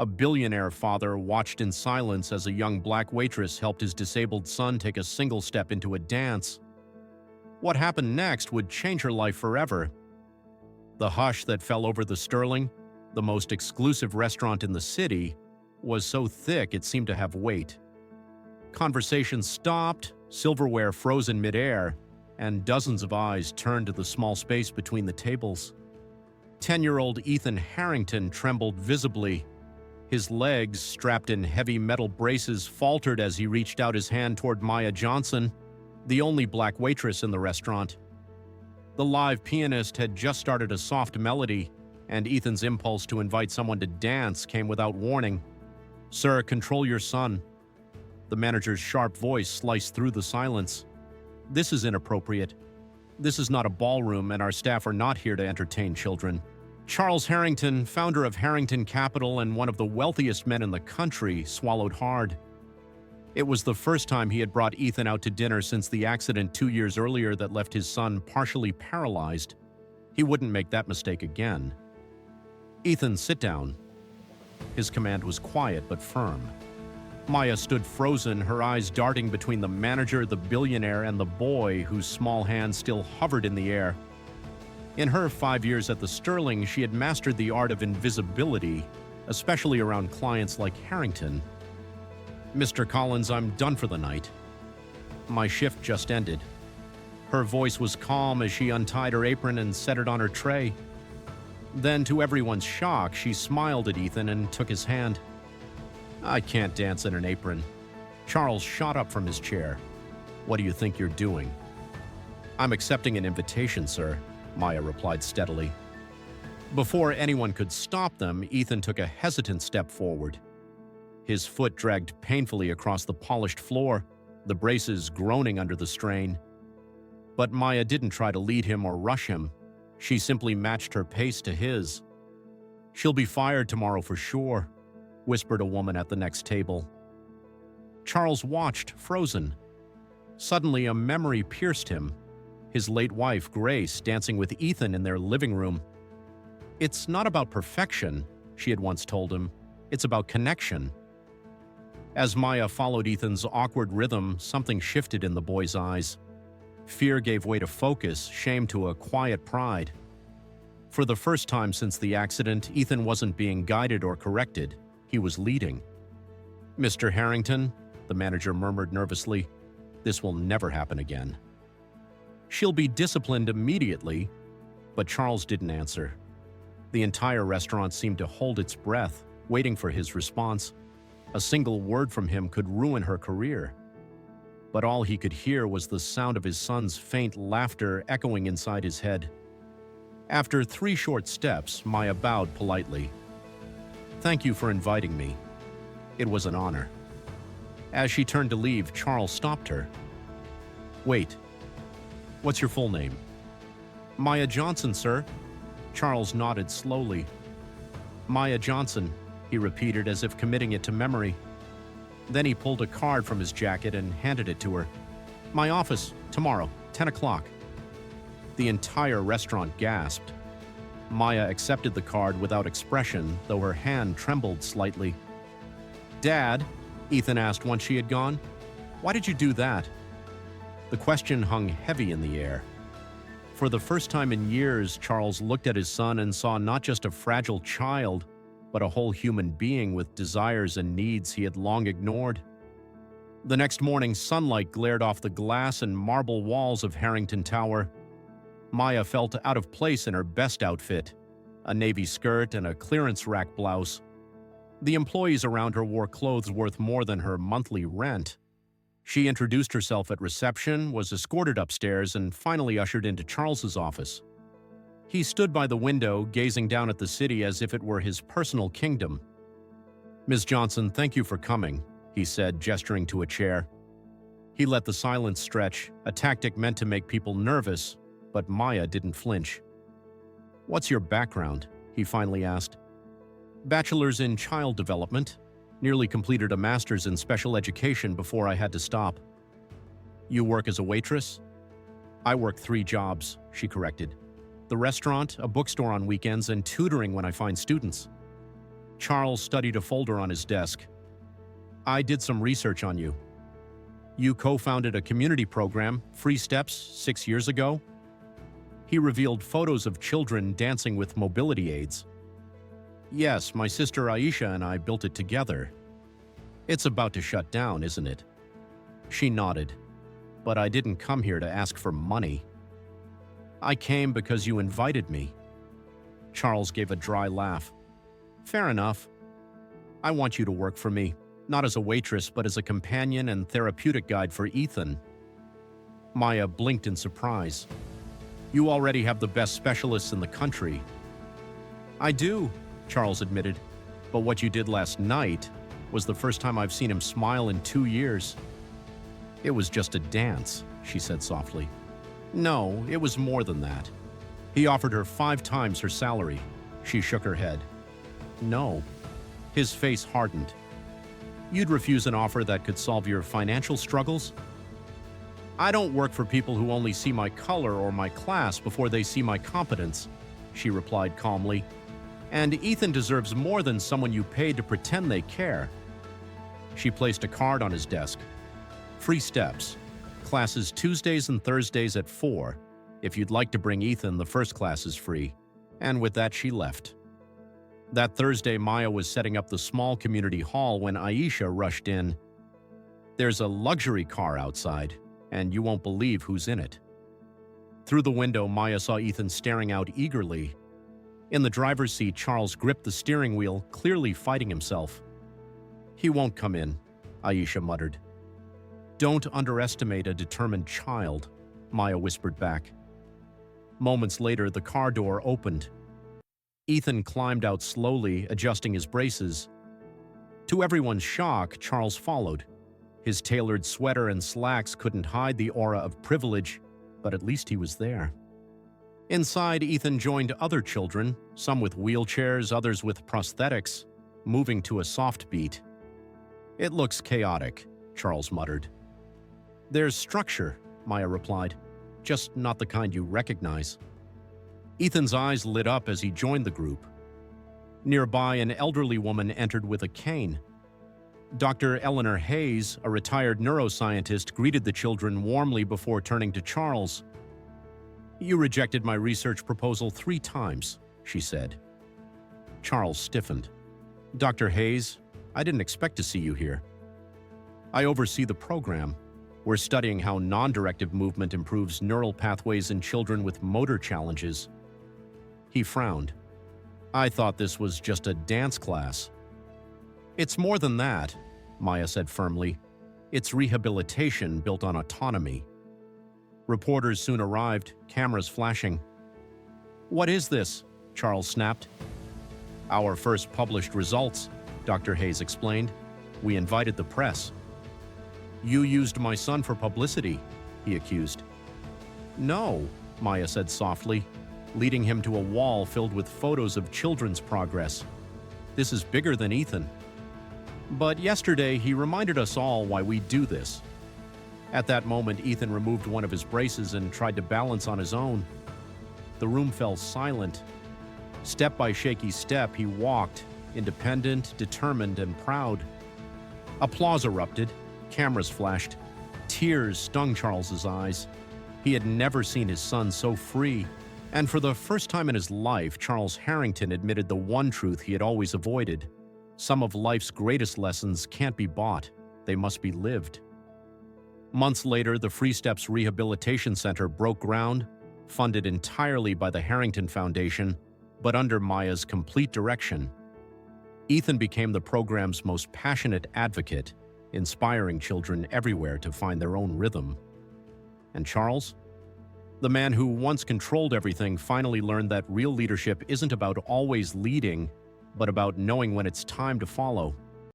A billionaire father watched in silence as a young black waitress helped his disabled son take a single step into a dance. What happened next would change her life forever. The hush that fell over the Sterling, the most exclusive restaurant in the city, was so thick it seemed to have weight. Conversation stopped, silverware froze in midair, and dozens of eyes turned to the small space between the tables. 10-year-old Ethan Harrington trembled visibly. His legs, strapped in heavy metal braces, faltered as he reached out his hand toward Maya Johnson, the only black waitress in the restaurant. The live pianist had just started a soft melody, and Ethan's impulse to invite someone to dance came without warning. "Sir, control your son." The manager's sharp voice sliced through the silence. "This is inappropriate. This is not a ballroom, and our staff are not here to entertain children." Charles Harrington, founder of Harrington Capital and one of the wealthiest men in the country, swallowed hard. It was the first time he had brought Ethan out to dinner since the accident 2 years earlier that left his son partially paralyzed. He wouldn't make that mistake again. "Ethan, sit down." His command was quiet but firm. Maya stood frozen, her eyes darting between the manager, the billionaire, and the boy whose small hand still hovered in the air. In her 5 years at the Sterling, she had mastered the art of invisibility, especially around clients like Harrington. "Mr. Collins, I'm done for the night. My shift just ended." Her voice was calm as she untied her apron and set it on her tray. Then, to everyone's shock, she smiled at Ethan and took his hand. "I can't dance in an apron." Charles shot up from his chair. "What do you think you're doing?" "I'm accepting an invitation, sir," Maya replied steadily. Before anyone could stop them, Ethan took a hesitant step forward. His foot dragged painfully across the polished floor, the braces groaning under the strain. But Maya didn't try to lead him or rush him. She simply matched her pace to his. "She'll be fired tomorrow for sure," whispered a woman at the next table. Charles watched, frozen. Suddenly, a memory pierced him. His late wife, Grace, dancing with Ethan in their living room. "It's not about perfection," she had once told him. "It's about connection." As Maya followed Ethan's awkward rhythm, something shifted in the boy's eyes. Fear gave way to focus, shame to a quiet pride. For the first time since the accident, Ethan wasn't being guided or corrected. He was leading. "Mr. Harrington," the manager murmured nervously, "this will never happen again." "She'll be disciplined immediately," but Charles didn't answer. The entire restaurant seemed to hold its breath, waiting for his response. A single word from him could ruin her career. But all he could hear was the sound of his son's faint laughter echoing inside his head. After 3 short steps, Maya bowed politely. "Thank you for inviting me. It was an honor." As she turned to leave, Charles stopped her. "Wait. What's your full name?" "Maya Johnson, sir." Charles nodded slowly. "Maya Johnson," he repeated as if committing it to memory. Then he pulled a card from his jacket and handed it to her. "My office, tomorrow, 10 o'clock." The entire restaurant gasped. Maya accepted the card without expression, though her hand trembled slightly. "Dad," Ethan asked once she had gone, "why did you do that?" The question hung heavy in the air. For the first time in years, Charles looked at his son and saw not just a fragile child, but a whole human being with desires and needs he had long ignored. The next morning, sunlight glared off the glass and marble walls of Harrington Tower. Maya felt out of place in her best outfit, a navy skirt and a clearance rack blouse. The employees around her wore clothes worth more than her monthly rent. She introduced herself at reception, was escorted upstairs, and finally ushered into Charles's office. He stood by the window, gazing down at the city as if it were his personal kingdom. "Ms. Johnson, thank you for coming," he said, gesturing to a chair. He let the silence stretch, a tactic meant to make people nervous, but Maya didn't flinch. "What's your background?" he finally asked. "Bachelor's in child development. Nearly completed a master's in special education before I had to stop." "You work as a waitress?" "I work 3 jobs," she corrected. "The restaurant, a bookstore on weekends, and tutoring when I find students." Charles studied a folder on his desk. I did some research on you. You co-founded a community program, Free Steps, 6 years ago? He revealed photos of children dancing with mobility aids. Yes, my sister Aisha and I built it together. It's about to shut down, isn't it? She nodded. But I didn't come here to ask for money. I came because you invited me. Charles gave a dry laugh. Fair enough. I want you to work for me, not as a waitress, but as a companion and therapeutic guide for Ethan. Maya blinked in surprise. You already have the best specialists in the country. I do, Charles admitted, but what you did last night was the first time I've seen him smile in 2 years. It was just a dance, she said softly. No, it was more than that. He offered her 5 times her salary. She shook her head. No. His face hardened. You'd refuse an offer that could solve your financial struggles? I don't work for people who only see my color or my class before they see my competence, she replied calmly. And Ethan deserves more than someone you paid to pretend they care. She placed a card on his desk. Free Steps. Classes Tuesdays and Thursdays at 4. If you'd like to bring Ethan, the first class is free. And with that, she left. That Thursday, Maya was setting up the small community hall when Aisha rushed in. There's a luxury car outside, and you won't believe who's in it. Through the window, Maya saw Ethan staring out eagerly. In the driver's seat, Charles gripped the steering wheel, clearly fighting himself. He won't come in, Aisha muttered. Don't underestimate a determined child, Maya whispered back. Moments later, the car door opened. Ethan climbed out slowly, adjusting his braces. To everyone's shock, Charles followed. His tailored sweater and slacks couldn't hide the aura of privilege, but at least he was there. Inside, Ethan joined other children, some with wheelchairs, others with prosthetics, moving to a soft beat. It looks chaotic, Charles muttered. There's structure, Maya replied, just not the kind you recognize. Ethan's eyes lit up as he joined the group. Nearby, an elderly woman entered with a cane. Dr. Eleanor Hayes, a retired neuroscientist, greeted the children warmly before turning to Charles. You rejected my research proposal 3 times, she said. Charles stiffened. Dr. Hayes, I didn't expect to see you here. I oversee the program. We're studying how non-directive movement improves neural pathways in children with motor challenges. He frowned. I thought this was just a dance class. It's more than that, Maya said firmly. It's rehabilitation built on autonomy. Reporters soon arrived, cameras flashing. What is this? Charles snapped. Our first published results, Dr. Hayes explained. We invited the press. You used my son for publicity, he accused. No, Maya said softly, leading him to a wall filled with photos of children's progress. This is bigger than Ethan. But yesterday, he reminded us all why we do this. At that moment, Ethan removed one of his braces and tried to balance on his own. The room fell silent. Step by shaky step, he walked, independent, determined, and proud. Applause erupted. Cameras flashed. Tears stung Charles's eyes. He had never seen his son so free. And for the first time in his life, Charles Harrington admitted the one truth he had always avoided. Some of life's greatest lessons can't be bought. They must be lived. Months later, the Free Steps Rehabilitation Center broke ground, funded entirely by the Harrington Foundation, but under Maya's complete direction. Ethan became the program's most passionate advocate, inspiring children everywhere to find their own rhythm. And Charles? The man who once controlled everything finally learned that real leadership isn't about always leading, but about knowing when it's time to follow.